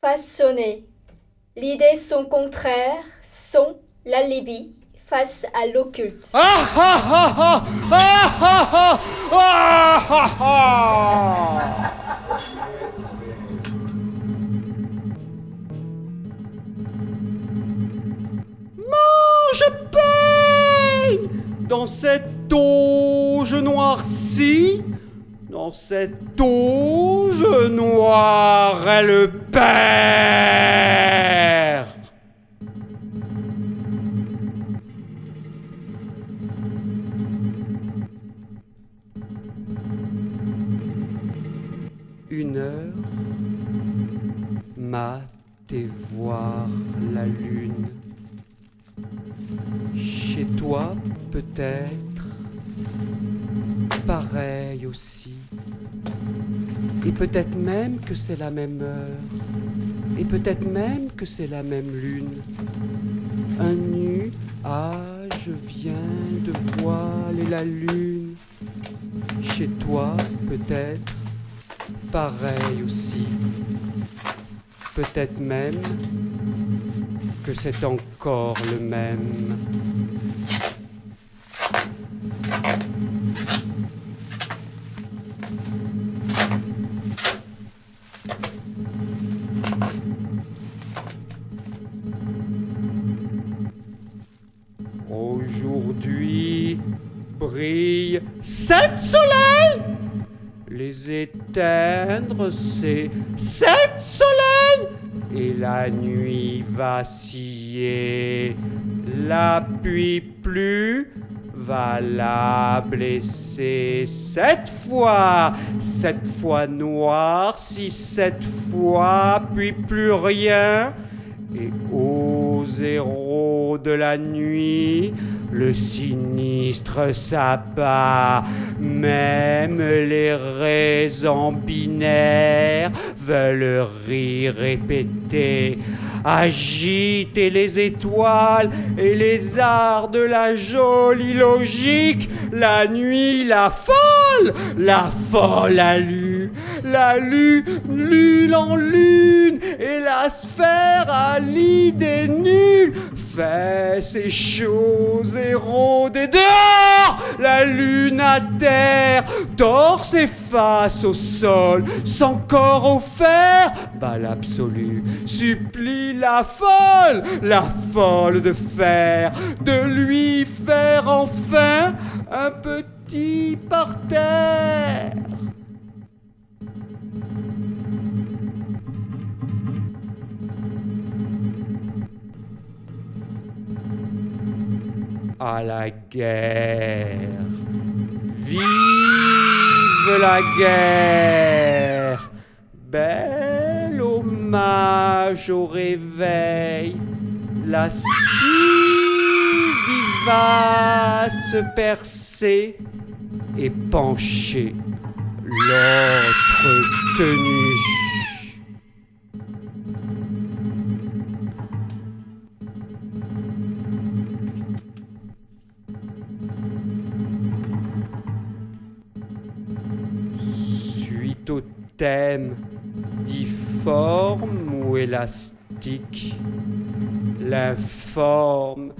Façonner. L'idée son contraire, son l'alibi face à l'occulte. Ah ah ah ah ah ah ah ah ah. Je baigne dans cette auge noircie, dans cette auge noire est le Père. Une heure, mat et voir la lune. Chez toi, peut-être, pareil aussi. Et peut-être même que c'est la même heure. Et peut-être même que c'est la même lune. Un nuage vient de voiler la lune. Chez toi, peut-être, pareil aussi. Peut-être même que c'est encore le même. Aujourd'hui brille sept soleils. Les éteindre, c'est sept soleils. Et la nuit vaciller, la pluie plus va la blesser sept fois noire, si sept fois, puis plus rien. Et au zéro de la nuit, le sinistre s'abat. Même les raisons binaires veulent rire répéter. Agiter les étoiles et les arts de la jolie logique. La nuit, la folle a lu. La lune en lune, et la sphère à l'idée nulle fait ces choses et rôde et dehors. La lune à terre, tord ses faces au sol, sans corps offert, bat l'absolu, supplie la folle de faire, de lui faire enfin un petit parterre. À la guerre. Vive la guerre! Bel hommage au réveil, la si vivace percée et penchée, l'autre tenue. Suite au thème difforme ou élastique, l'informe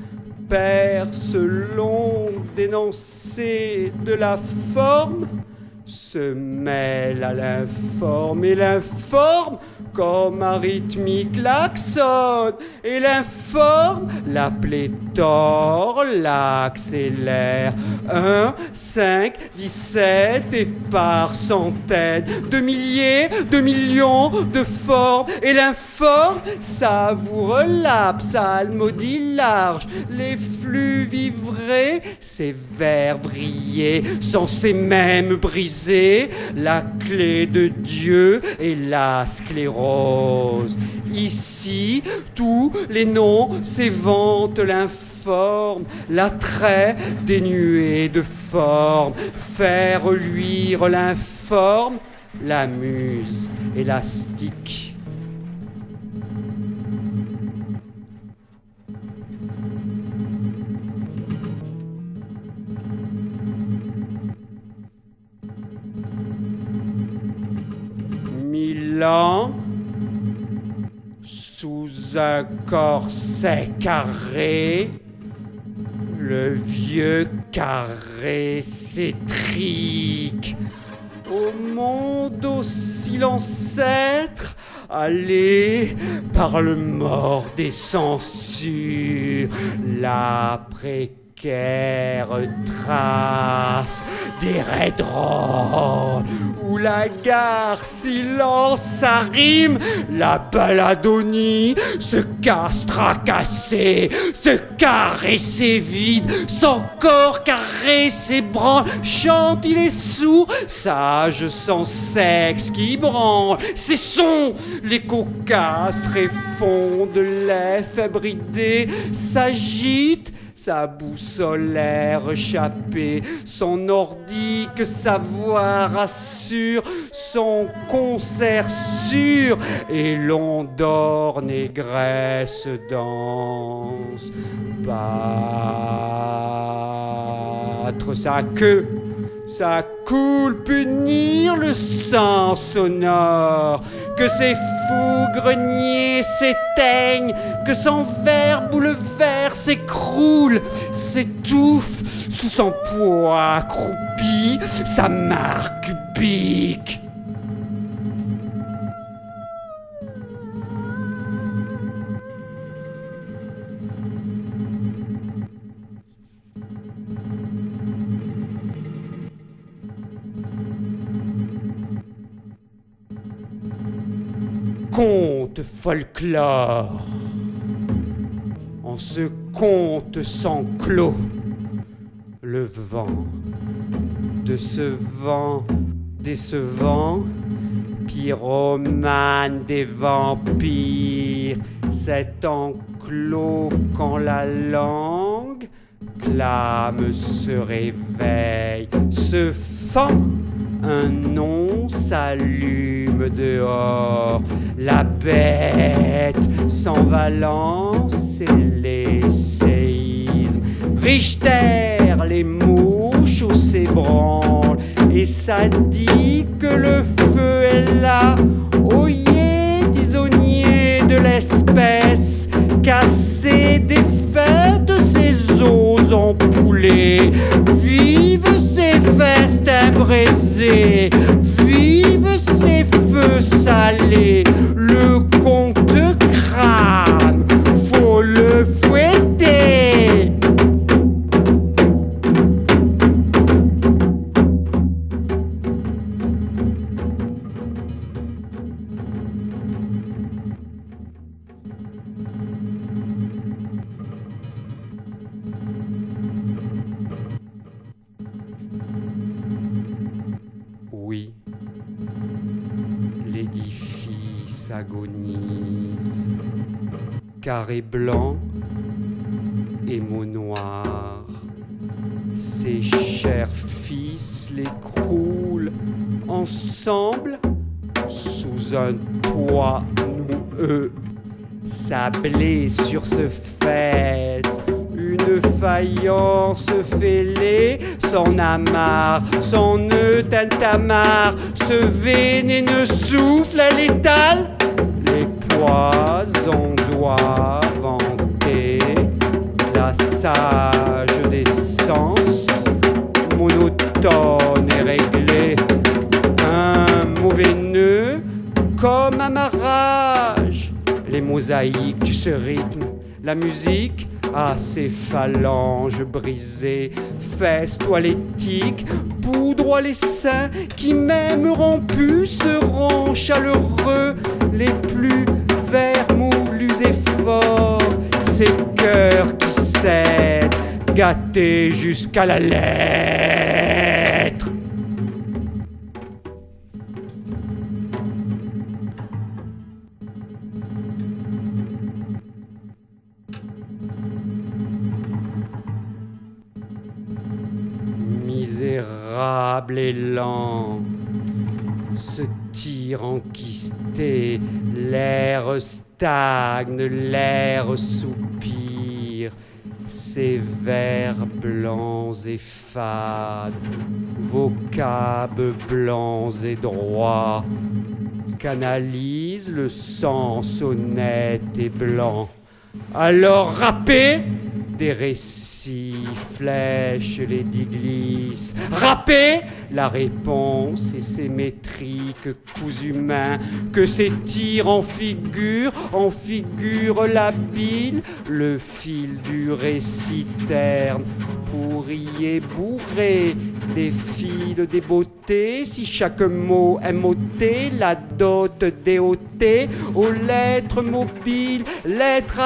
perd selon d'énoncé de la forme, se mêle à l'informe et l'informe comme un rythmique klaxonne, et l'informe, la pléthore, l'accélère. 1, 5, 17 et par centaines, de milliers, de millions de formes, et l'informe savoure l'absalmodie large, les flux vivrés, ces vers vrillés, censés même briser la clé de Dieu et la sclérose. Ici, tous les noms s'éventent l'informe, l'attrait dénué de forme, faire luire l'informe, la muse élastique. Mille ans sous un corset carré, le vieux carré s'étrique. Au monde aussi l'ancêtre, allé par le mort des censures, la précaire trace des raids drôles, où la gare silence sa rime, la baladonie se casse tracassée, se caresser vide, son corps caressé branle, chante il est sourd, sage sans sexe qui branle, ses sons, les cocastres et fond de l'effet bridé, s'agite, sa boussolaire échappée, son ordique savoir assure, son concert sûr, et l'ondor négresse danse. Battre sa queue, ça coule punir le sang sonore, que ses fous greniers s'éteignent, que son verre bouleverse s'écroule, s'étouffe sous son poids accroupi, sa marque cubique. Conte folklore. En ce conte sans clos, le vent, de ce vent décevant, pyromane des vampires, cet enclos quand la langue clame se réveille, se fend. Un nom s'allume dehors, la bête sans valence et les séismes. Richter, les mouches où s'ébranlent, et ça dit que le feu est là. Oyez, tisonnier de l'espèce, casser des fêtes de ses os empoulés. Vive ses festins braisés, vive ses feux salés. Le comte crame, faut le fouetter. Oui, l'édifice agonise, carré blanc et mots noirs. Ses chers fils l'écroulent ensemble sous un toit noueux, sablé sur ce fait. Une faïence fêlée, son amarre, son nœud tintamarre, ce vénéneux souffle à l'étal. Les poisons doivent vanter la sage des sens, monotone et réglé. Un mauvais nœud comme amarrage, les mosaïques de ce rythme, la musique à ses phalanges brisées, fesses toilettiques, poudroie les seins qui même rompus seront chaleureux, les plus vermoulus et forts, ces cœurs qui cèdent, gâtés jusqu'à la lettre. Misérable élan, se tire enquisté, l'air stagne, l'air soupire, ces vers blancs et fades, vocables blancs et droits, canalise le sens honnête et blanc. Alors râpez des récits, flèches les diglisses. Râpez la réponse et ses métriques coups humains que s'étire en figure labile le fil du récit terne. Pourri et bourré des fils des beautés, si chaque mot est moté, la dot déotée aux lettres mobiles, lettres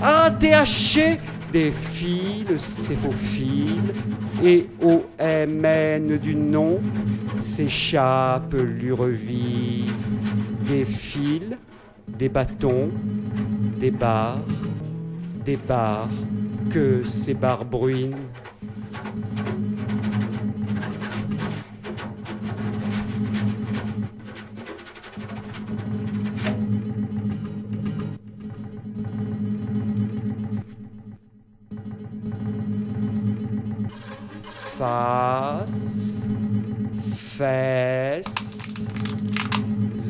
ATH, des fils, ces faux fils, et au MN du nom s'échappe l'urevive, des fils, des bâtons, des barres, que ces barres bruinent. Face, fesses,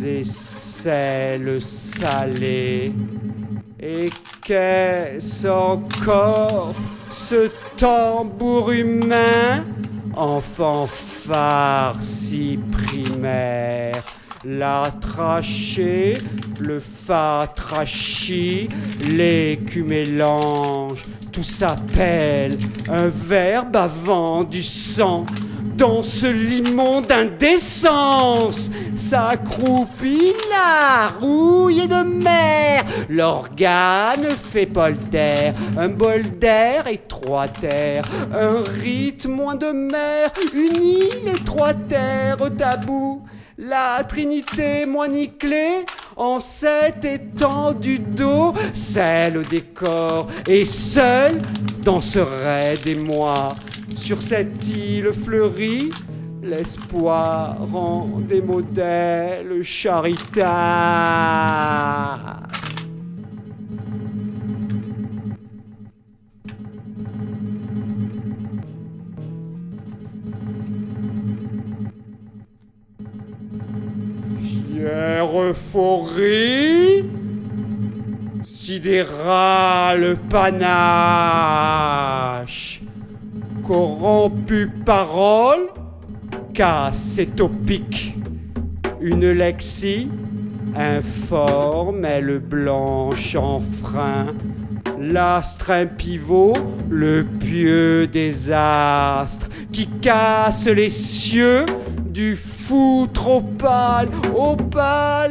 aisselles salées. Et qu'est-ce encore ce tambour humain en fanfare si primaire? La trachée, le fa trachis, l'écu mélange, tout s'appelle un verbe avant du sang. Dans ce limon d'indécence s'accroupit la rouille de mer. L'organe fait poltère, un bol d'air et trois terres, un rythme moins de mer unit les trois terres tabou. La trinité moins nickelée en cette étendue d'eau, celle des corps et seul danserait des mois. Sur cette île fleurie, l'espoir en des modèles charitables. Fière euphorie, sidéral panache, corrompue parole, casse et topique, une lexie informe, elle blanche en frein, l'astre un pivot, le pieux des astres, qui casse les cieux du foutre opale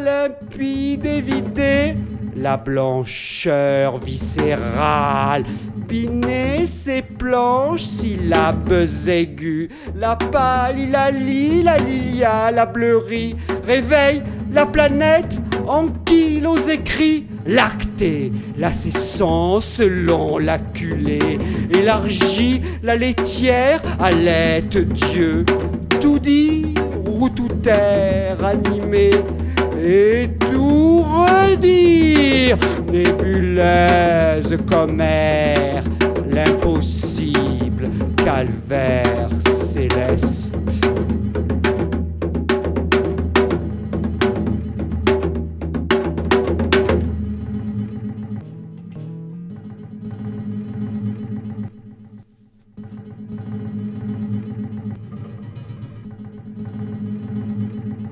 limpide et vidé, la blancheur viscérale, biner ses planches, syllabes aiguës, la pâle, la lilia, la bleurie, réveille la planète, anquille aux écrits, lactée, la cessance selon l'acculé, élargie la laitière, allaite Dieu, tout dire ou tout air animé, et tout redire, nébuleuse comme air, l'impossible calvaire céleste.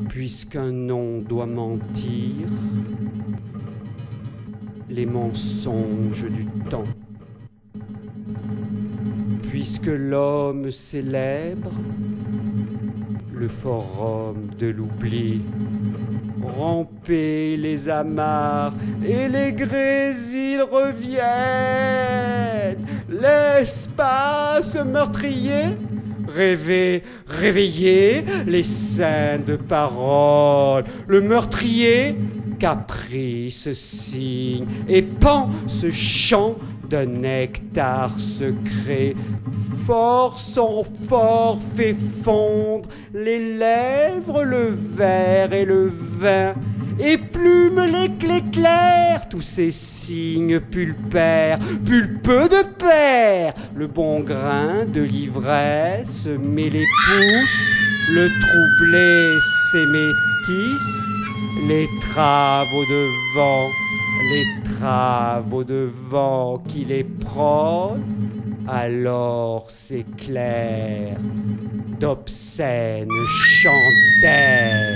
Puisqu'un nom doit mentir, les mensonges du temps. Puisque l'homme célèbre le forum de l'oubli, ramper les amarres et les grésilles reviennent, l'espace meurtrier, rêver, réveiller les saints de parole, le meurtrier, caprice signe, et pense chant d'un nectar secret, force en fort fait fondre les lèvres, le verre et le vin, et plume l'éclair, tous ces signes pulpaires, pulpeux de père, le bon grain de l'ivresse met les pouces, le troublé s'émétisse, les travaux de vent qui les prônent, alors s'éclairent d'obscènes chantelles.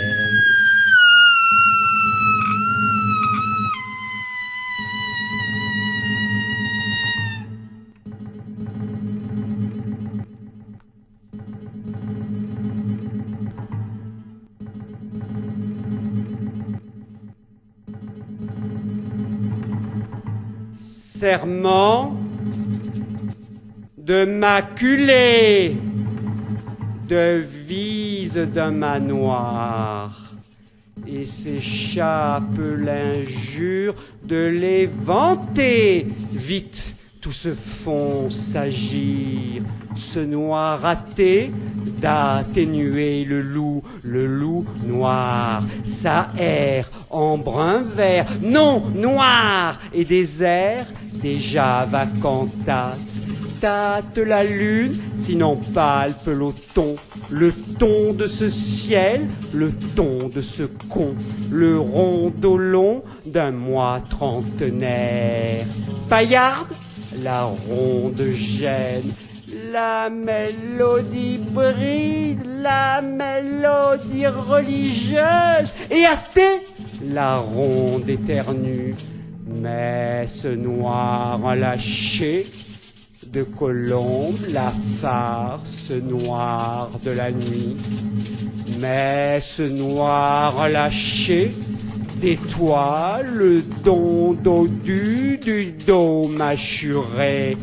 Serment de maculé, devise d'un manoir, et s'échappe l'injure de les vanter. Vite, tous se font s'agir, se noirater, d'atténuer le loup noir, ça erre en brun vert, non noir et désert, déjà vacantasse, tâte la lune, sinon palpe l'automne, le ton de ce ciel, le ton de ce con, le rondolon d'un mois trentenaire. Paillarde, la ronde gêne, la mélodie bride, la mélodie religieuse, et athée, la ronde éternue, mais ce noir lâché de colombe, la farce noire de la nuit, mais ce noir lâché d'étoiles, le don dodu du dos mâchuré,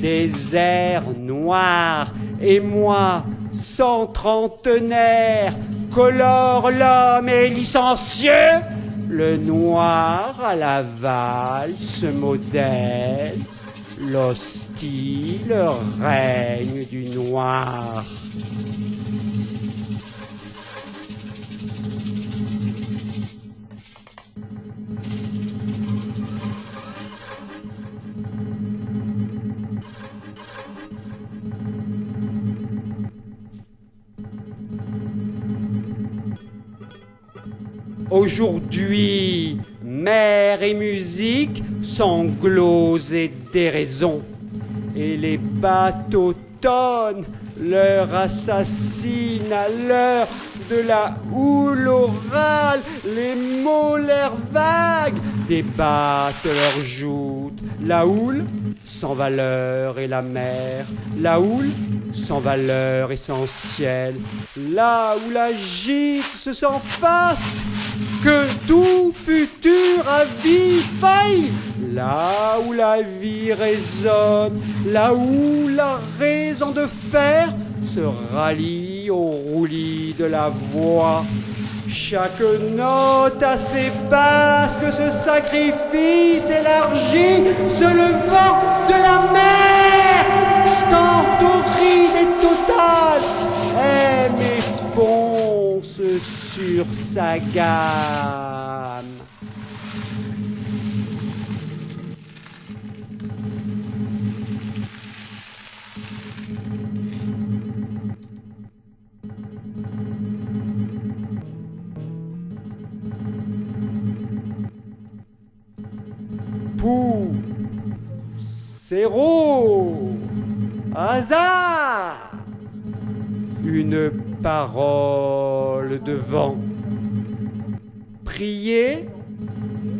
des airs noirs, et moi, sans trentenaire, colore l'homme et licencieux, le noir à la valse modèle, l'hostile règne du noir. Aujourd'hui, mer et musique, sanglots et déraisons, et les bateaux tonnent, leur assassine à l'heure de la houle orale, les molaires vagues débattent leurs joutes, la houle sans valeur et la mer, la houle sans valeur essentielle, là où la gîte se sent face, que tout futur à vie faille, là où la vie résonne, là où la raison de faire se rallie au roulis de la voix. Chaque note assez basse que ce sacrifice élargi se levant de la mer, stentoride et totale, aime et fonce sur sa gamme. Poussero, hasard, une parole de vent. Prier,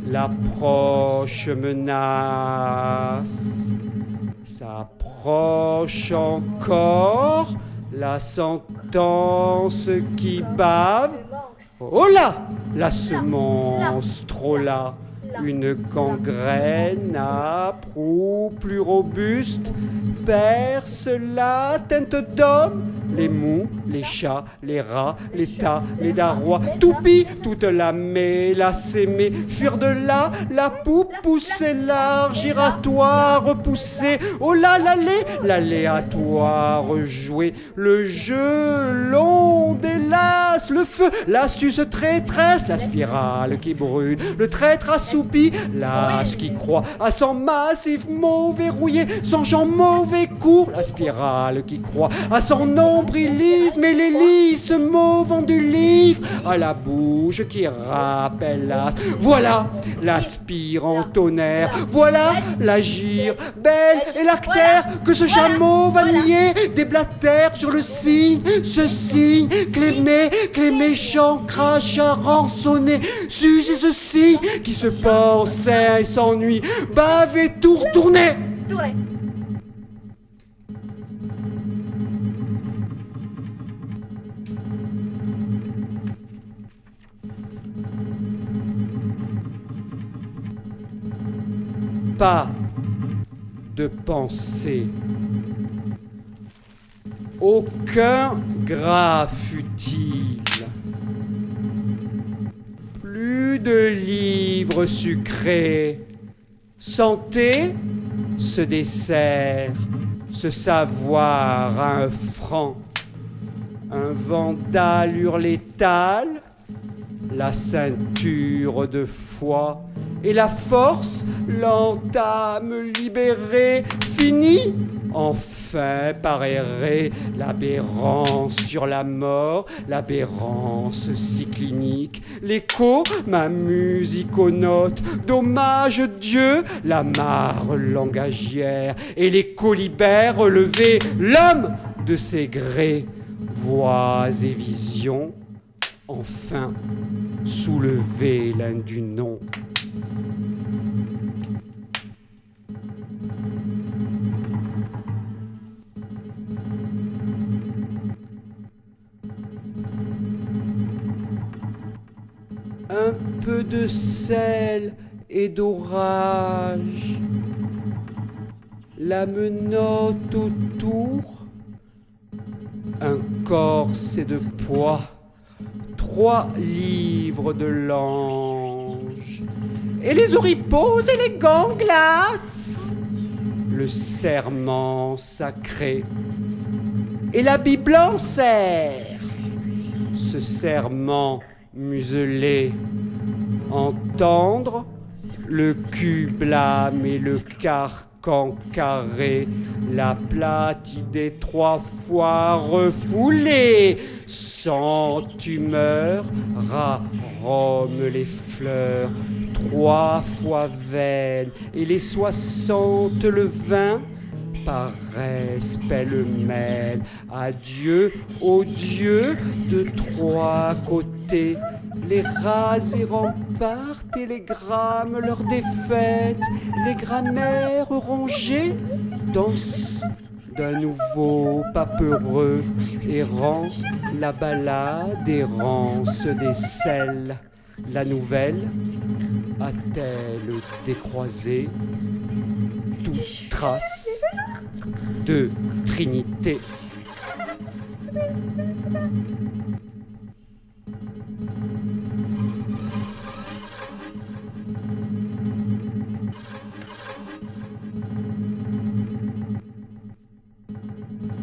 l'approche menace, s'approche encore, la sentence qui bave. Oh là, la semence trop là. Une gangrène âpre ou plus robuste perce la teinte d'homme, les mous, les chats, les rats, les tas, les darois, toupie, toute la sémée, fuir de là, la poupe poussée large, giratoire, repoussée, oh là, l'aléatoire jouer, le jeu long délace, le feu, l'astuce traîtresse, la spirale qui brûle, le traître assoupi, l'as qui croit à son massif mot verrouillé, son champ mauvais court, la spirale qui croit à son nombrilisme et l'hélice mauve du livre, à la bouche qui rappelle la... Voilà l'aspirant tonnerre, voilà l'agir belle et lactaire que ce chameau va nier des blatères sur le signe, ce signe que les méchants crachent à rançonner, s'usent et ceci qui se pensait et s'ennuie, bave et tout retourner. Tournez. Pas de pensée, aucun gras futile, plus de livres sucrés, santé, ce dessert, ce savoir à un franc, un vandale hurlétal, la ceinture de foi et la force, l'entame libérée, finie, enfin par errer, l'aberrance sur la mort, l'aberrance si clinique, l'écho, ma musiconote, dommage Dieu, la mare langagière, et les colibères relevés, l'homme de ses grés, voix et visions, enfin soulever l'un du nom. Un peu de sel et d'orage, la menotte autour, un corset de poids, 3 livres de l'ange, et les oripeaux et les gants glaces, le serment sacré, et la Bible en serre, ce serment muselé, entendre le cul blâme et le carcan carré, la plate idée 3 fois refoulée, sans tumeur, Rome les fleurs, 3 fois vaines, et les 60 le vin, paraissent pêle-mêle. Adieu aux dieux de 3 côtés, les rats errants partent et les grammes leur défaite, les grammaires rongées dansent d'un nouveau papeureux errant, la balade errance des sels. La nouvelle a-t-elle décroisé toute trace de Trinité?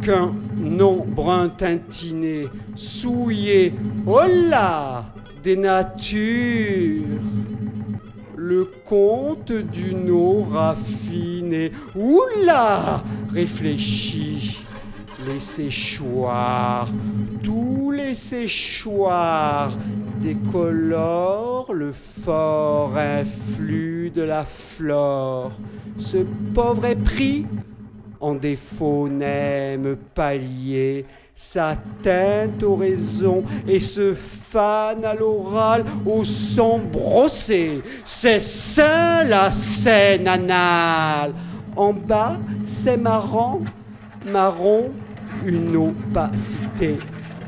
Qu'un nom brun tintiné, souillé, oh là, des natures, le conte d'une eau raffinée, oula, réfléchi, les séchoirs, tous les séchoirs décolorent le fort influx de la flore. Ce pauvre est pris en des phonèmes paliers, sa teinte oraison et se fane à l'oral au son brossé. C'est ça la scène anale. En bas, c'est marrant, marron, une opacité,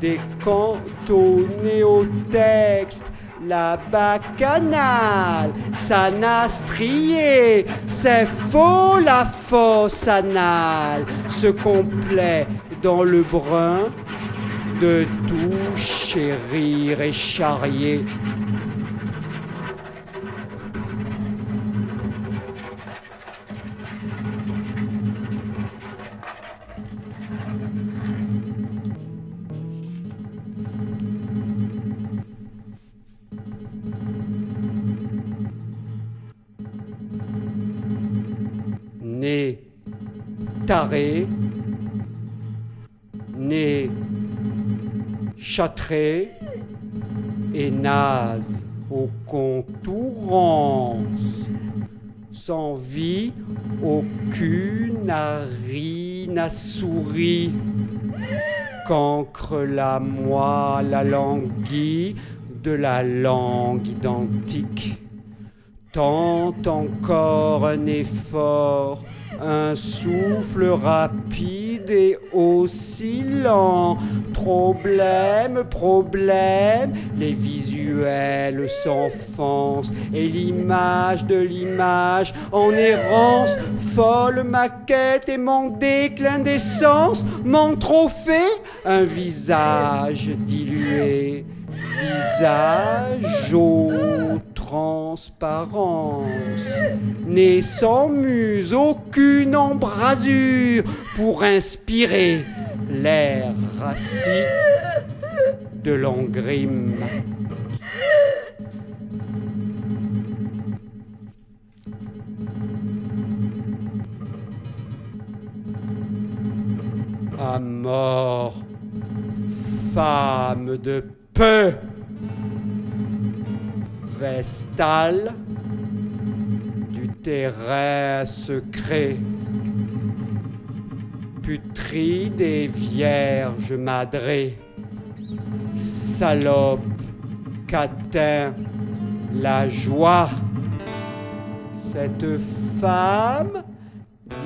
des cantonnés au texte, la bacchanale, sanastrier, c'est faux la fosse anale, se complaît dans le brun de tout chérir et charrier. Né taré, né châtré, et naze au contourance. Sans vie, aucune narine à souris. Cancre la moelle, la languille de la langue identique. Tente encore un effort, un souffle rapide et oscillant. Problème, les visuels s'enfoncent et l'image de l'image en errance. Folle maquette et mon déclin d'essence, mon trophée, un visage dilué, visage aux transparence, né sans muse, aucune embrasure pour inspirer l'air rassis de l'engrime. À mort, femme de peu, vestale du terrain secret, putride et vierge madrée, salope qu'atteint la joie. Cette femme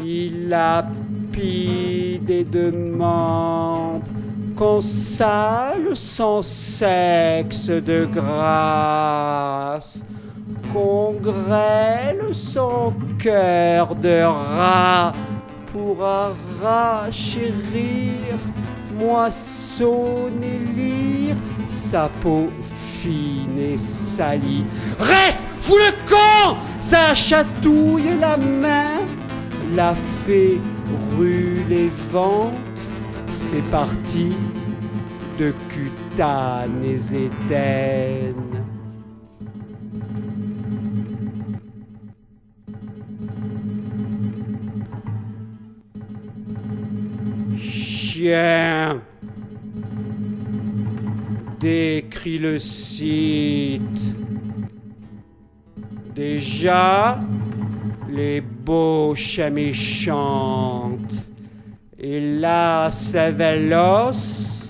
dilapide et demande qu'on sale son sexe de grâce, qu'on grêle son cœur de rat pour arracher-rire, moissonner, lire sa peau fine et salie. Reste, fous le camp! Ça chatouille la main, la fée rue les ventes. C'est parti de cutanes édennes. Chien, décrit le site. Déjà, les bauches méchantes. Et là, Savelos,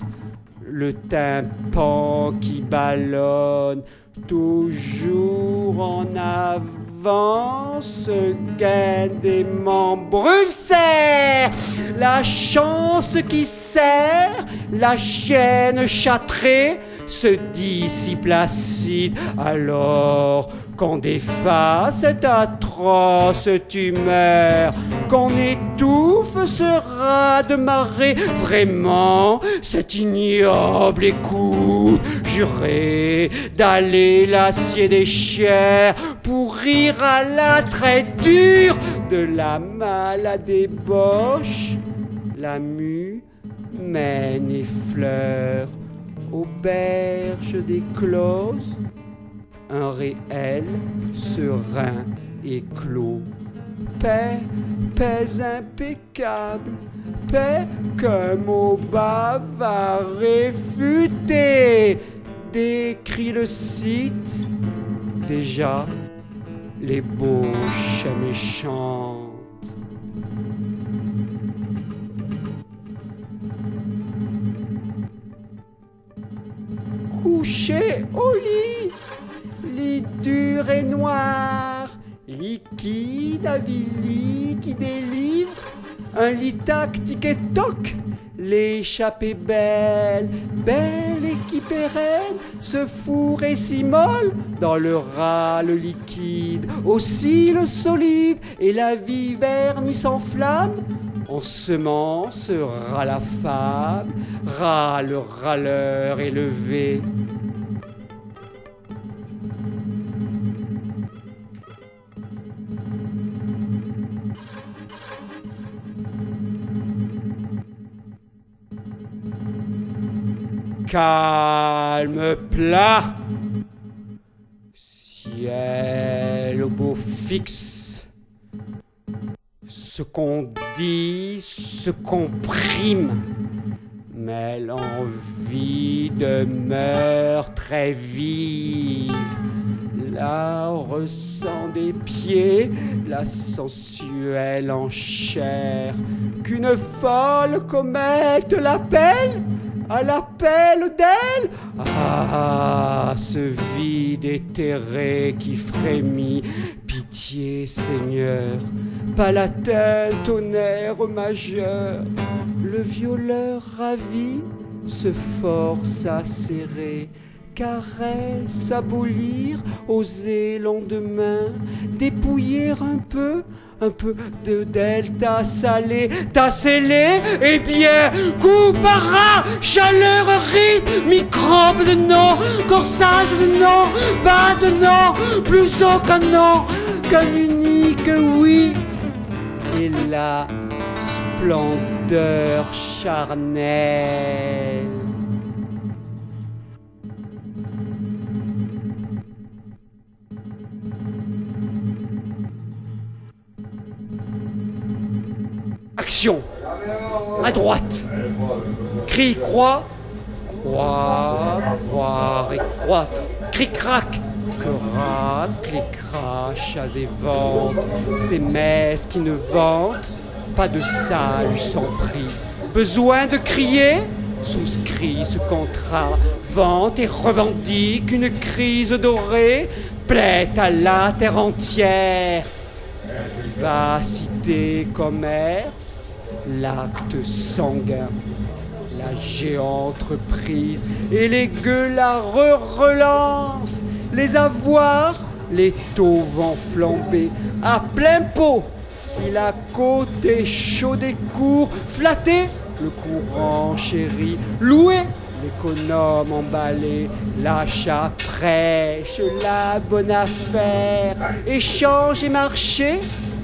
le tympan qui ballonne, toujours en avance, gain des membres, ulcère, la chance qui sert, la chienne châtrée, se dit si placide, alors qu'on défasse cette atroce tumeur, qu'on étouffe ce raz de marée, vraiment cet ignoble écoute, juré d'aller l'acier des chairs pour rire à la très dure de la malade ébauche, la mue mène et fleur aux berges des closes, un réel serein et clos. Paix impeccable, paix qu'un mot bavard réfuté, décrit le site, déjà les bauches méchantes. Couché au lit dur et noir, liquide, avili, qui délivre, un lit tactique et toc, l'échappée belle et qui pérenne, ce four et si molle, dans le râle liquide, aussi le solide, et la vie vernie s'enflamme, on semencera la femme, le râleur élevé. Calme plat, ciel au beau fixe, ce qu'on dit, ce qu'on prime, mais l'envie demeure très vive. Là ressent des pieds la sensuelle en chair, qu'une folle comète l'appelle, à l'appel d'elle. Ah, ce vide éthéré qui frémit, pitié Seigneur, Palatin, tonnerre majeur. Le violeur ravi se force à serrer, caresse, abolir, oser lendemain, dépouiller un peu de delta salé, t'as scellé, eh bien, coup par ras, chaleur, rite, microbe de non, corsage de non, bas de non, plus haut qu'un non, qu'un unique oui, et la splendeur charnelle. Action. À droite. Cri, croix. Croix, voir et croître. Cric-crac. Que les crachats et ventent. Ces messes qui ne vantent pas de salut sans prix. Besoin de crier. Souscrit ce contrat. Vante et revendique une crise dorée. Plaît à la terre entière. Vivacité, commerce, l'acte sanguin, la géante reprise et les gueux la relance, les avoirs, les taux vont flamber à plein pot. Si la côte est chaude et court, flatter le courant chéri, louer l'économe emballé, l'achat prêche, la bonne affaire, échange et marché,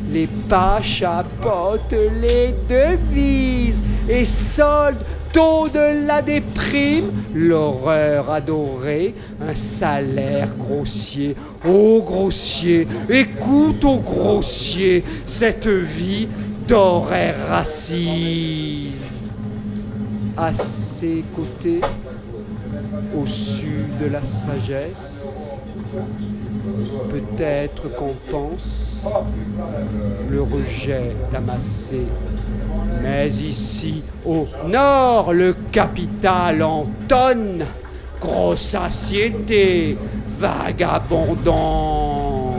les pas chapotent les devises et solde taux de la déprime, l'horreur adorée, un salaire grossier, ô grossier, écoute ô grossier, cette vie d'horaire assise. À ses côtés, au sud de la sagesse, peut-être qu'on pense le rejet d'amassé, mais ici au nord le capital en tonne, grosse satiété, vagabondant.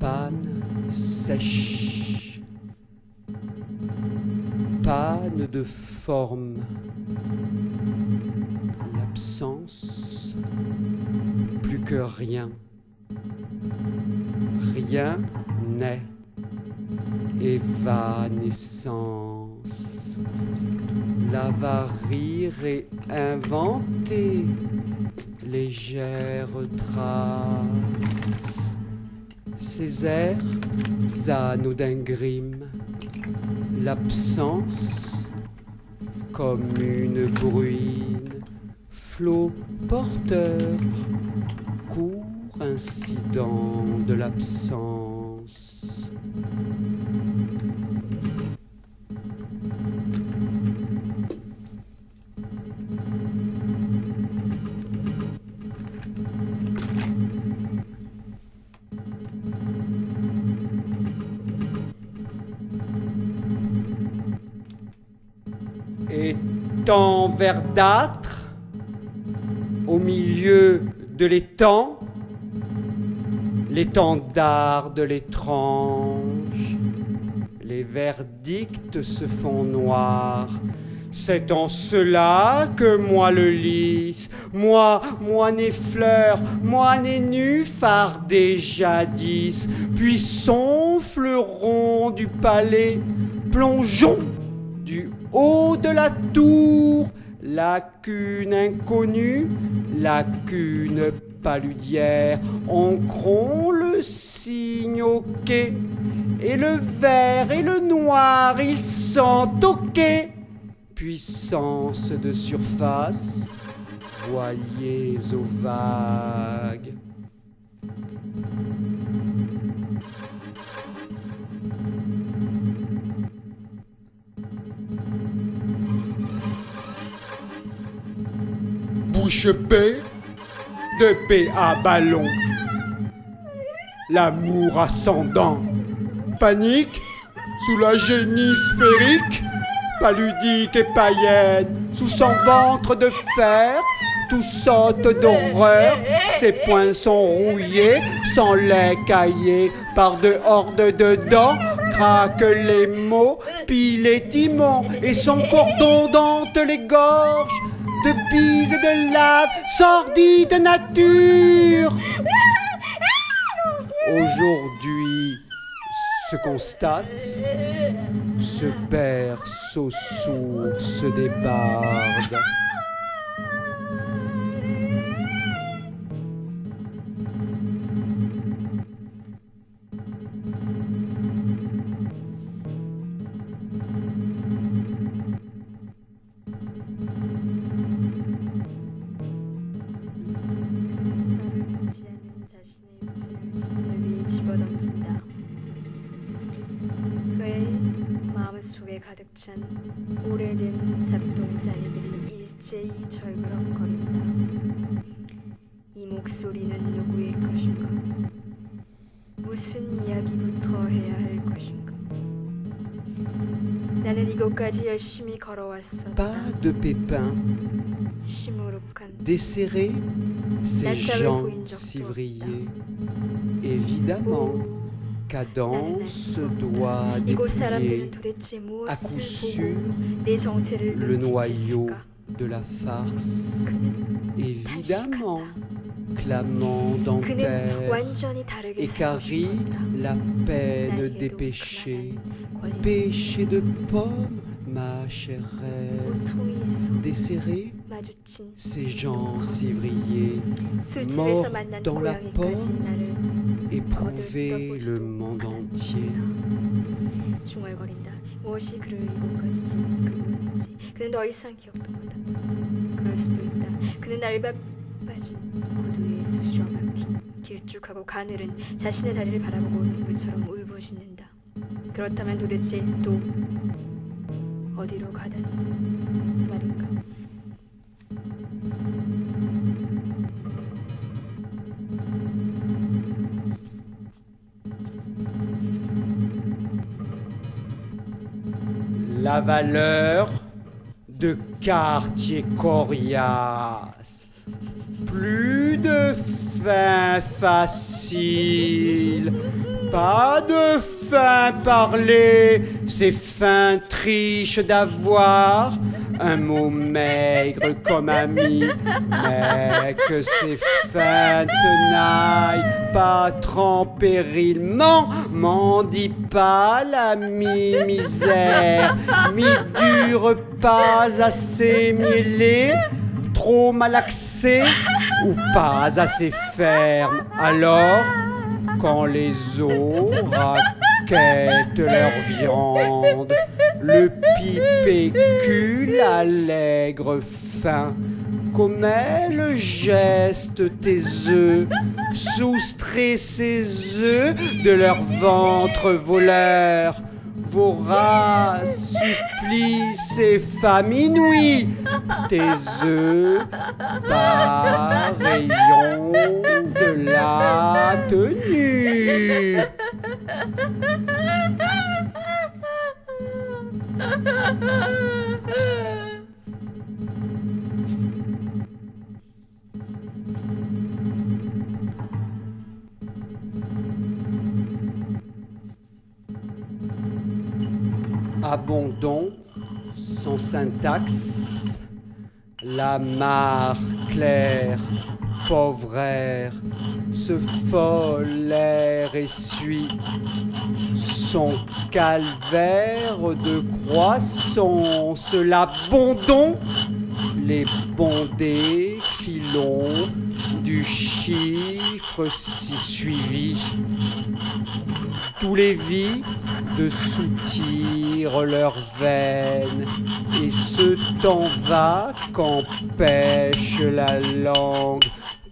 Panne sèche, panne de forme, l'absence, plus que rien, rien n'est, évanescence, l'avarie réinventée, légère trace. Ces airs anodingrime, l'absence comme une bruine, flot porteur, court incident de l'absence. Étang verdâtre, au milieu de l'étang, l'étendard de l'étrange, les verdicts se font noirs. C'est en cela que moi le lys, moi né fleur, moi né nu, fardé jadis, puissant fleuron du palais, plongeons du haut de la tour, lacune inconnue, lacune paludière, ancrons le signe au quai, et le vert et le noir, ils sont au quai. puissance de surface, voiliers aux vagues. Bouche bée, de paix à ballon. L'amour ascendant. Panique, sous la génie sphérique, paludique et païenne, sous son ventre de fer, tout saute d'horreur, ses poings sont rouillés, son lait caillé, par de hordes de dents, craquent les mots, pillent les timons, et son cordon dente les gorges, de bises et de lave, sordide nature. Aujourd'hui se constate, ce berceau source des bardes. 집어던진다. 그의 마음속에 가득 찬 오래된 잡동사니들이 일제히 절그럭거린다. 이 목소리는 누구의 것인가? 무슨 이야기부터 해야 할 것인가? 나는 이곳까지 열심히 걸어왔었다. Pas de pépins, 시무룩한 desserrer ses 날짜를 jambes 보인 적도 civriées. Évidemment, cadence doit 이곳 dépouiller 사람들은 도대체 à coup 무엇을 sûr 보고 내 정체를 le noyau 눈치챘을까? de la farce. 그는 Évidemment, 단식한다. clamant 그는 dentaire, 완전히 다르게 살고 écarrit 싶었다. la peine 나에게도 des péchés. 그만한 권리는 Péché de pomme, ma chère reine, 우퉁이에서 desserrer 마주친 ses jambes civriées, 술집에서 mort 만난 dans la 고양이까지 pomme, 나를 éprouver le monde entier. 중얼거린다. 무엇이 그를 이곳까지 끌고 왔는지 그는 더 이상 기억도 못한다. 그럴 수도 있다. 그는 날박 빠진 구두에 쑤셔 박힌 길쭉하고 가늘은 자신의 다리를 바라보고 눈물처럼 울부짖는다. 그렇다면 도대체 또 어디로 가든 말인가? La valeur de quartier coriace. Plus de fin facile, pas de fin parler, c'est fin triche d'avoir un mot maigre comme ami, mais que ces feintes n'aillent pas tremper, m'en dis pas la misère, mi-dure pas assez mielé, trop malaxé ou pas assez ferme. Alors, quand les eaux raquettent leur viande, le pipécule allègre fin, commet le geste tes œufs, soustrais ces œufs de leur ventre voleur, vorace supplie ces femmes inouïes, tes œufs par rayon de la tenue. Abondons sans syntaxe, la mare claire, pauvre air, ce fol air essuie son calvaire de croissance, l'abondon, les bondés filons du chiffre si suivi. Tous les vies de soutirent leurs veines, et ce temps va qu'empêche la langue,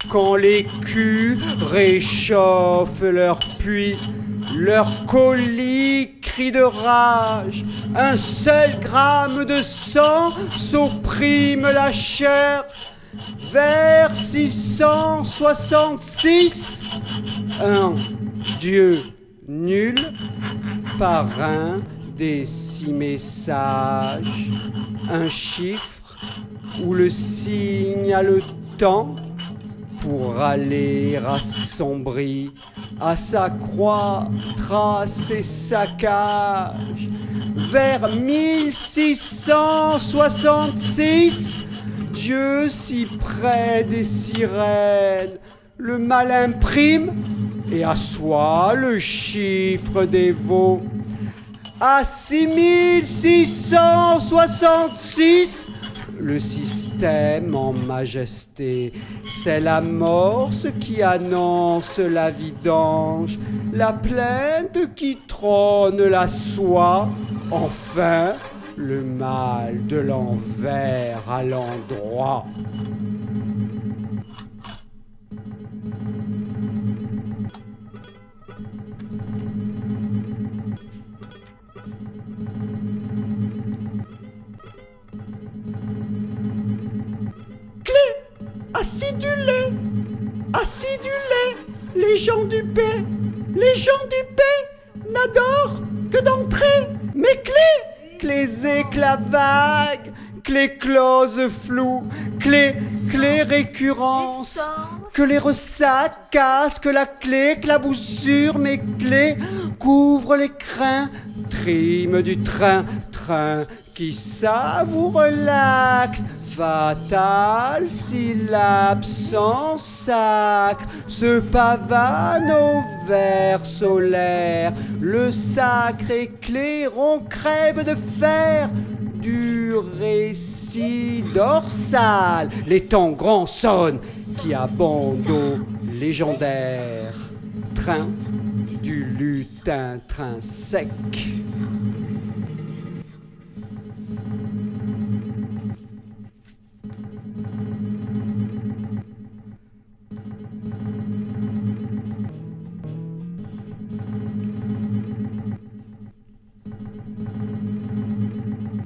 quand les culs réchauffent leur puits, leur colique crie de rage. Un seul gramme de sang s'opprime la chair. Vers 666, un Dieu nul, parrain des 6 messages, un chiffre où le signe a le temps pour aller assombri à sa croix, trace et saccage. Vers 1666, Dieu si près des sirènes, le mal imprime et assoit le chiffre des veaux. À 6666, le système en majesté, c'est l'amorce qui annonce la vidange, la plainte qui trône la soie, enfin le mal de l'envers à l'endroit. Acidulé, acidulé, les gens du paix, les gens du paix n'adorent que d'entrer mes clés. Clés éclats vagues, clés closes floues, clés récurrences, que les ressacs cassent, que la clé claboussure mes clés, couvre les crins, trime du train qui savoure l'axe. Fatal si l'absence sacre se pavane au ver solaire, le sacré clairon crève de fer du récit dorsal, les temps grands sonnent qui abondent au légendaire train du lutin sec.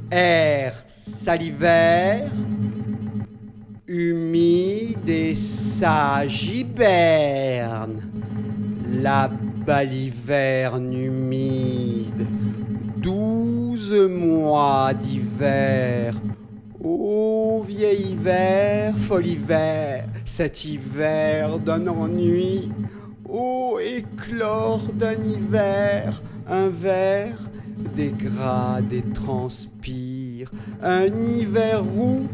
Air salivaire, humide et sage hiberne, la baliverne humide, 12 mois d'hiver. Ô vieil hiver, fol hiver, cet hiver d'un ennui. Ô éclore d'un hiver, un ver dégrade et transpire, un hiver où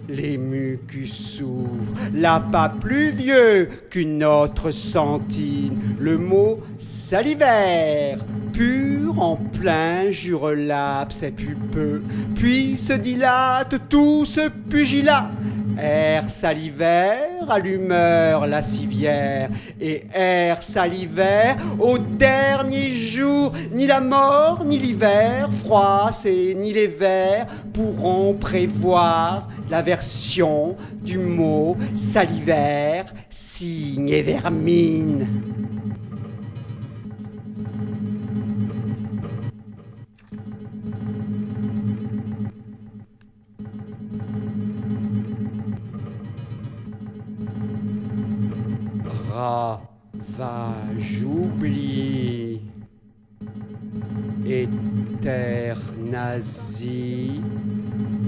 les mucus s'ouvrent, l'appât plus vieux qu'une autre sentine, le mot salivaire, pur en plein jurelaps et pulpeux, puis se dilate tout ce pugilat. Air salivaire, à l'humeur la civière, et air salivaire, au dernier jour, ni la mort, ni l'hiver, froissé, ni les vers pourront prévoir la version du mot salivaire, cygne et vermine. J'oublie, éternasie,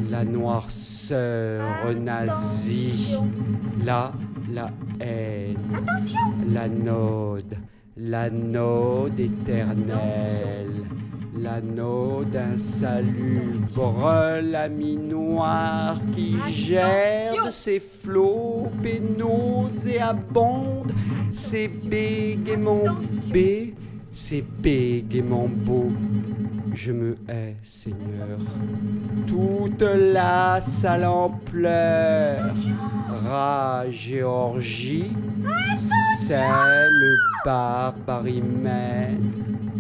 la noirceur nazie, la haine, la node éternelle, l'anode insalubre, l'ami noir qui gerbe ses flots nauséabondes, ses bégaiements B, ses bégaiements beaux. Je me hais, Seigneur. Toute la salle en pleurs. Rage et orgie, c'est le barbare humaine.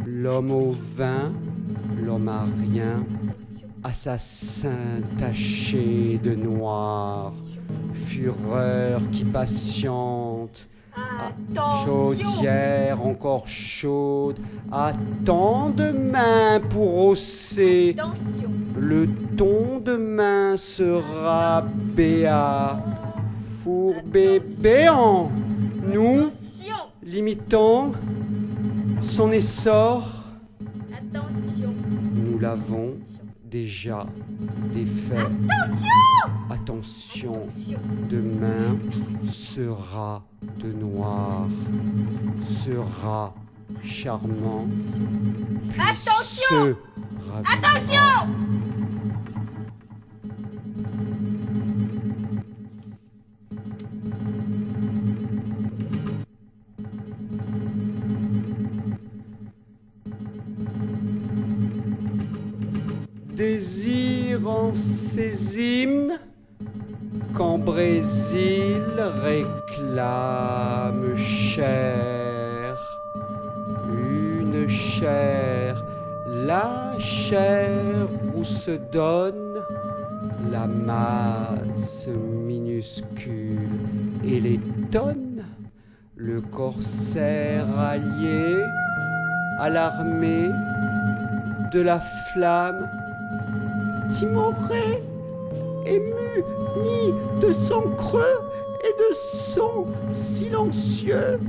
L'homme au vin, l'homme à rien. Attention. Assassin taché de noir. Fureur qui patiente. Attention. Chaudière encore chaude, à tant de mains pour hausser. Attention. Le ton de main sera béat, fourbé béant. Nous Attention. limitons son essor. Attention. Nous l'avons déjà défait. Attention, demain sera de noir, sera charmant, puis Attention. se Attention. désirant ces hymnes qu'en Brésil réclame chair, une chair, la chair où se donne la masse minuscule et les tonnes, le corsaire allié à l'armée de la flamme, timoré, ému, ni de son creux et de son silencieux,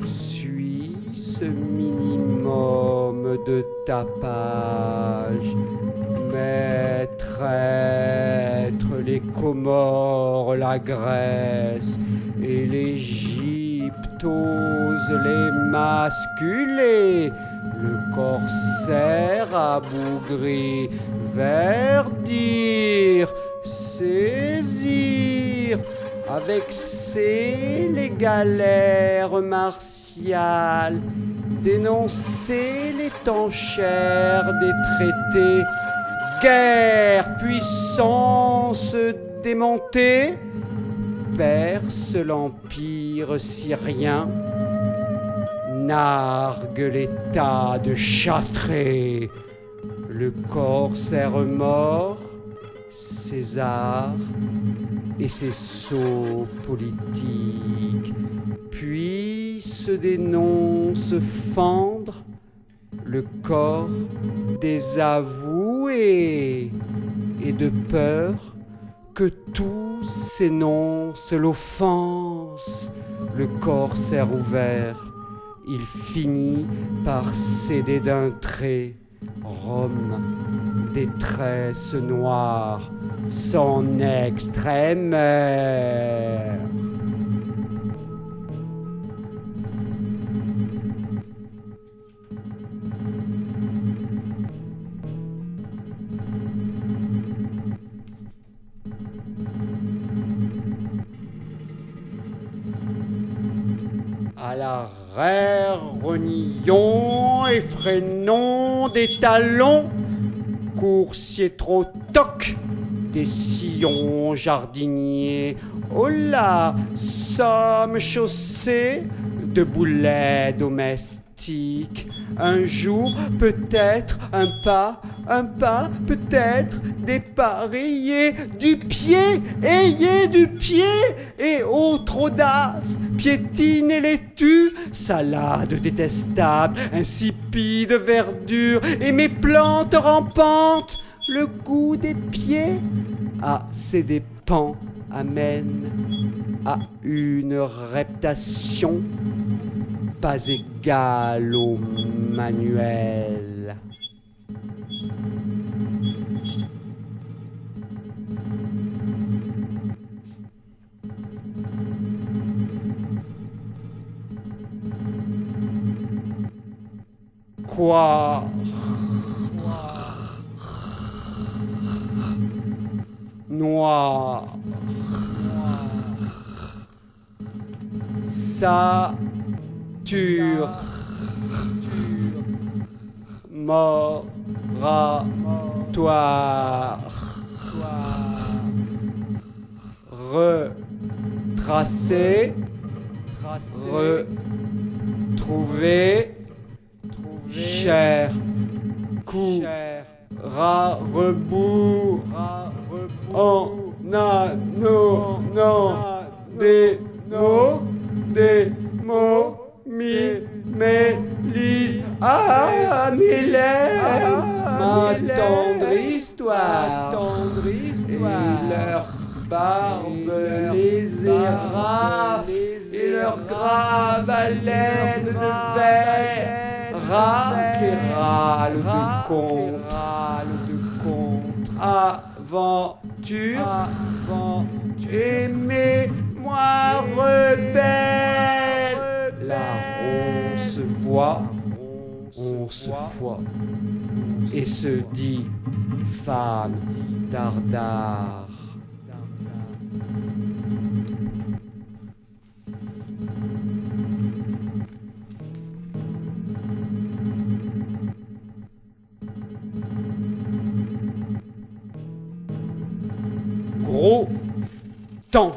suis ce minimum de tapage, maître être les Comores, la Grèce et l'Égypte osent les masculer. Le corsaire abougri, verdir, saisir, avec les galères martiales, dénoncer l'étanchère des traités, guerre, puissance démontée, perce l'empire syrien, nargue l'état de Châtré, le corsaire mort, César et ses sceaux politiques, puis se dénonce fendre le corps désavoué et de peur que tous s'énoncent l'offense, le corsaire ouvert. Il finit par céder d'un trait, Rome, détresse noire, son extrême heure. À l'arrière, renions et freinons des talons, coursiers trop tocs, des sillons jardiniers. Oh là, sommes chaussés de boulets domestiques. Un jour, peut-être, un pas, peut-être, dépareillé du pied, ayez du pied, et autre audace, piétine et laitue, salade détestable, insipide verdure, et mes plantes rampantes, le goût des pieds, à ses dépens amène à une reptation pas égale au manuel. Quoi? Noir. Sature. Mort. retracer, retrouver, cher, coup, rat, rebours, en, non, des mots, lise, mes lèvres, ma tendre histoire, et leur barbe, les érafes, et leur grave haleine de verre, raque et râle de contre, aventure, aimez-moi rebelle, là on se voit, et se dit femme dardard. Gros temps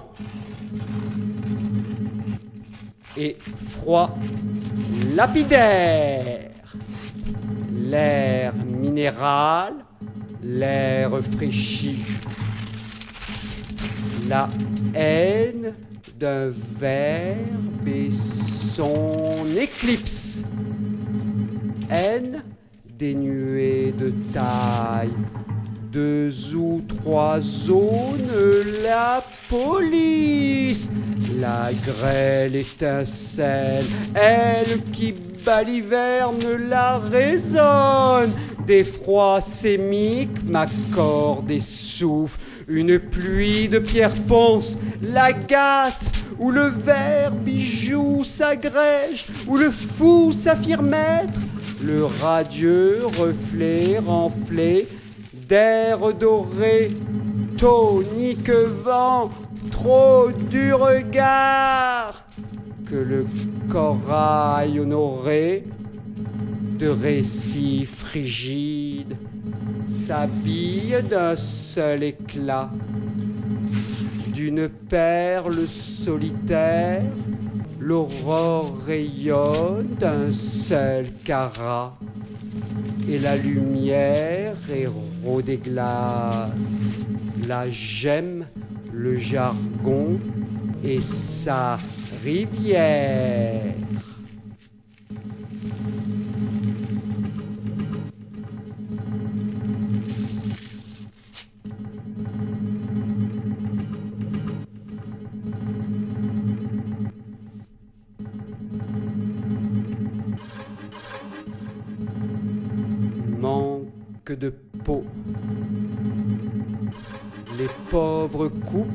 et froid lapidaire, l'air minéral, l'air fraîchi, la haine d'un verbe et son éclipse, haine dénuée de taille, 2 ou 3 zones, la police, la grêle étincelle, elle qui baliverne la résonne, des froids sémiques m'accorde et souffle, une pluie de pierres ponce, la gâte, où le vert bijou s'agrège, où le fou s'affirme être, le radieux reflet renflé, d'air doré, tonique vent, trop du regard, que le corail honoré de récits frigides s'habille d'un seul éclat, d'une perle solitaire, l'aurore rayonne d'un seul carat, et la lumière héros des glaces, la gemme, le jargon et sa rivière. Manque de peau. Les pauvres coupent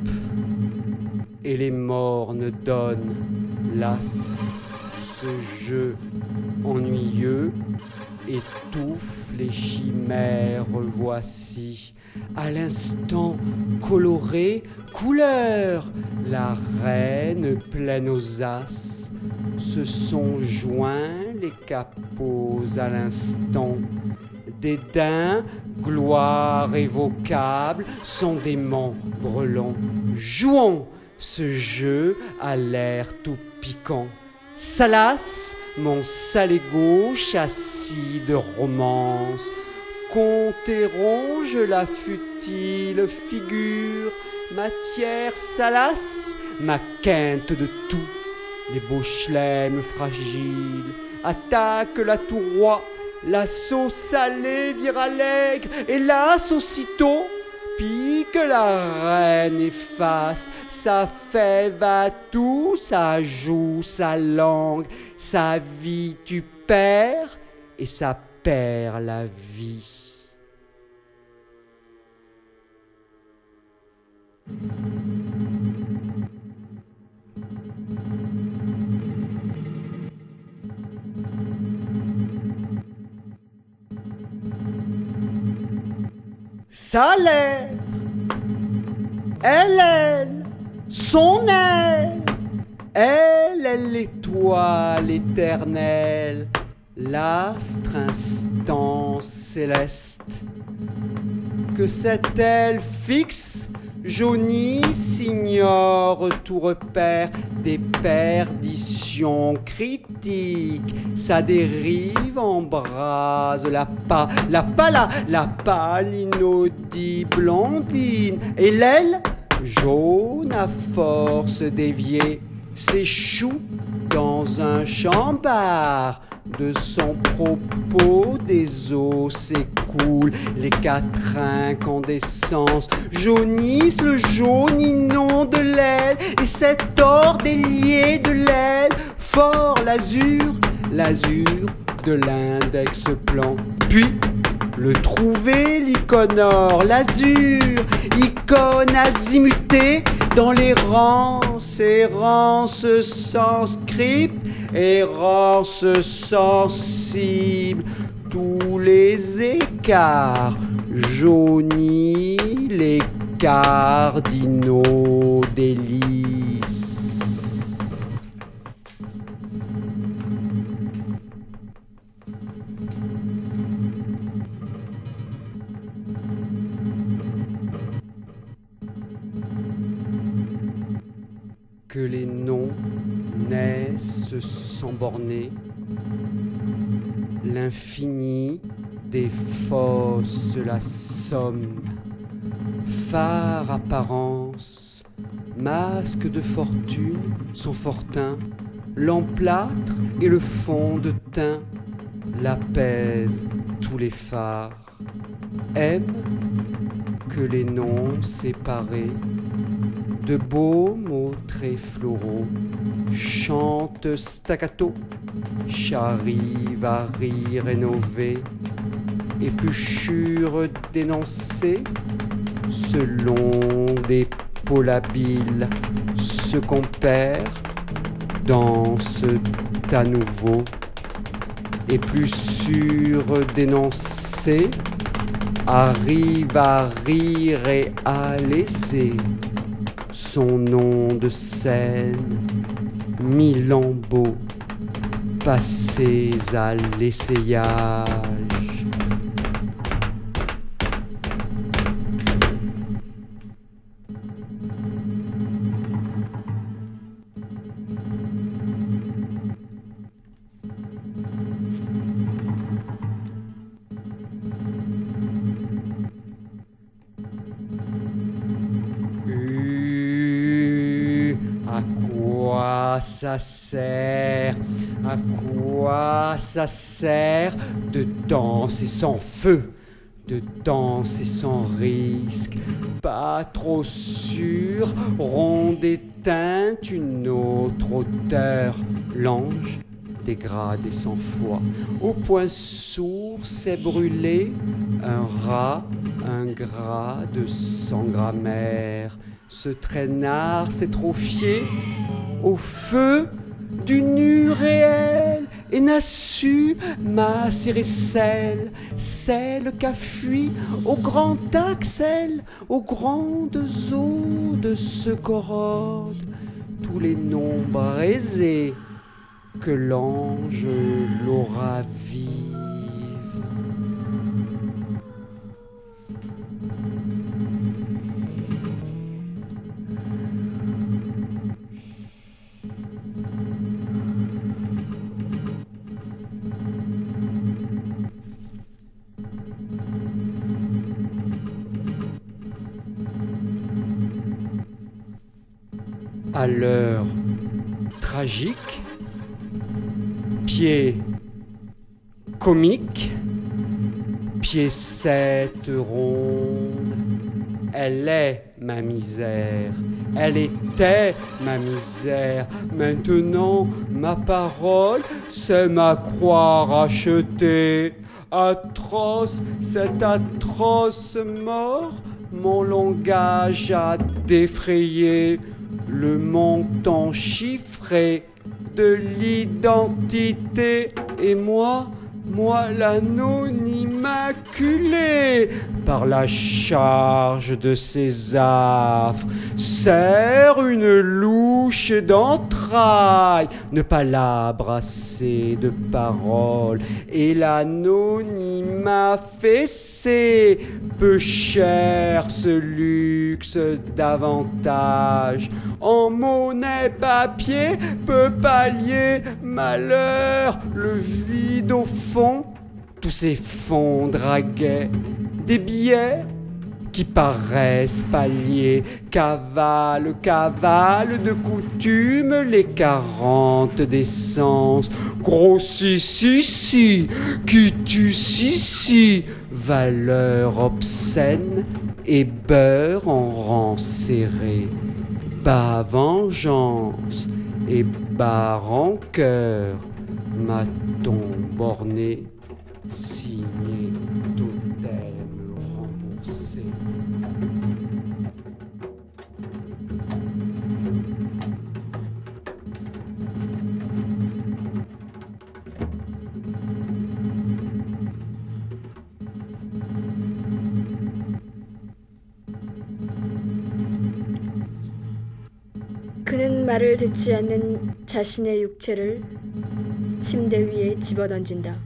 et les mornes donnent. Las, ce jeu ennuyeux étouffe les chimères. Voici à l'instant coloré, couleur, la reine pleine aux as. Se sont joints les capots à l'instant. Dédain, gloire et vocable sont des membres longs. Jouons ce jeu à l'air tout piquant. Salas, mon salé gauche assis de romance, compte et ronge la futile figure, matière salace, ma quinte de tout. Les beaux chelems fragiles attaquent la touroi, la sauce salée vire allègre, hélas aussitôt, pique la reine et faste, sa fève à tout, sa joue, sa langue, sa vie tu perds, et ça perd la vie. Sa lettre, elle, son elle, l'étoile éternelle, l'astre instant céleste. Que cette aile fixe, jaunisse, ignore tout repère des perditions critiques. Sa dérive embrase la pâle inaudible ondine. Et l'aile, jaune à force déviée, s'échoue dans un chambard. De son propos, des eaux s'écoulent, les quatre incandescences jaunissent, le jaune inonde l'aile, et cet or délié de l'aile, fort l'azur de l'index plan. Puis, le trouver, l'icône or, l'azur, icône azimutée, dans l'errance, errance sans script, errance sensible, tous les écarts jaunis, les cardinaux délices. Que les noms naissent sans borner, l'infini défausse la somme, phare apparence, masque de fortune sans fortin, l'emplâtre et le fond de teint l'apaisent tous les phares. Aime que les noms séparés de beaux mots très floraux chantent staccato, charivari rénové, épluchure d'énoncés selon des polabiles ce qu'on perd danse à nouveau, et plus sûr d'énoncer arrive à rire et à laisser son nom de scène, mille lambeaux passés à l'essayage. À quoi ça sert? À quoi ça sert de danser sans feu, de danser sans risque, pas trop sûr, ronde éteinte, une autre hauteur, l'ange dégradé sans foi, au point sourd s'est brûlé, un rat, un gras de 100 grammaires. Ce traînard s'est trop fié au feu du nu réel et n'a su macérer celle qu'a fui au grand Axel, aux grandes eaux de ce corrode, tous les nombres aisés que l'ange l'aura vive. À l'heure tragique, pied comique, piécette ronde, elle est ma misère, elle était ma misère, maintenant ma parole, c'est ma croix rachetée, atroce, cette atroce mort, mon langage a défrayé le montant chiffré de l'identité et moi l'anonyme immaculée par la charge de ses affres, serre une louche d'entrailles, ne pas la brasser de paroles, et l'anonymat fessé, peu cher ce luxe davantage, en monnaie papier peut pallier malheur, le vide au fond, tous ces fonds draguets, des billets qui paraissent pallier, cavale de coutume, les 40 d'essence, gros si, qui tue si, valeur obscène et beurre en rang serré, bas vengeance et bas rancœur, m'a-t-on borné, signé totem remboursé. 그는 말을 듣지 않는 자신의 육체를 침대 위에 집어던진다.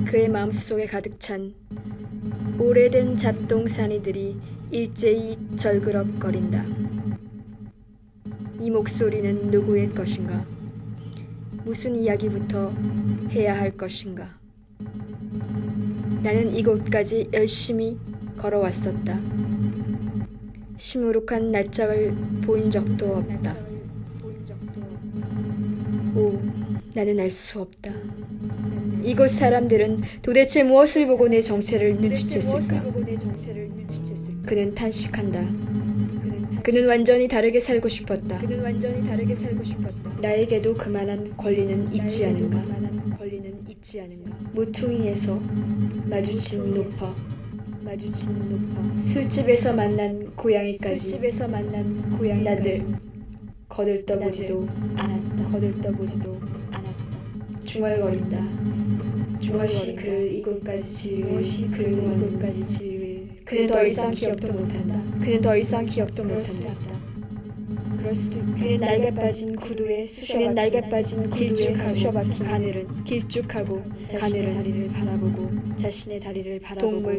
그의 마음속에 가득 찬 오래된 잡동사니들이 일제히 절그럭거린다. 이 목소리는 누구의 것인가? 무슨 이야기부터 해야 할 것인가? 나는 이곳까지 열심히 걸어왔었다. 시무룩한 낯짝을 보인 적도 없다. 오, 나는 알 수 없다. 이곳 사람들은 도대체 무엇을 보고 내 정체를 눈치챘을까? 그는 탄식한다. 그는 완전히 다르게 살고 싶었다. 나에게도 그만한 권리는 있지 않은가? 모퉁이에서 마주친 높아. 술집에서 만난 고양이까지 나들 거들떠보지도 않았다. 중얼거린다. 무엇이 그를 이곳까지 지을 그는 더 이상 기억도 못한다. 그럴 수도 있다. 그는 날개 빠진 구두에 쑤셔박힌 가늘은 길쭉하고 자신의 다리를 바라보고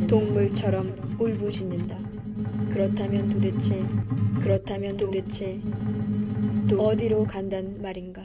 동물처럼 울부짖는다. 그렇다면 도대체 또 어디로 간단 말인가?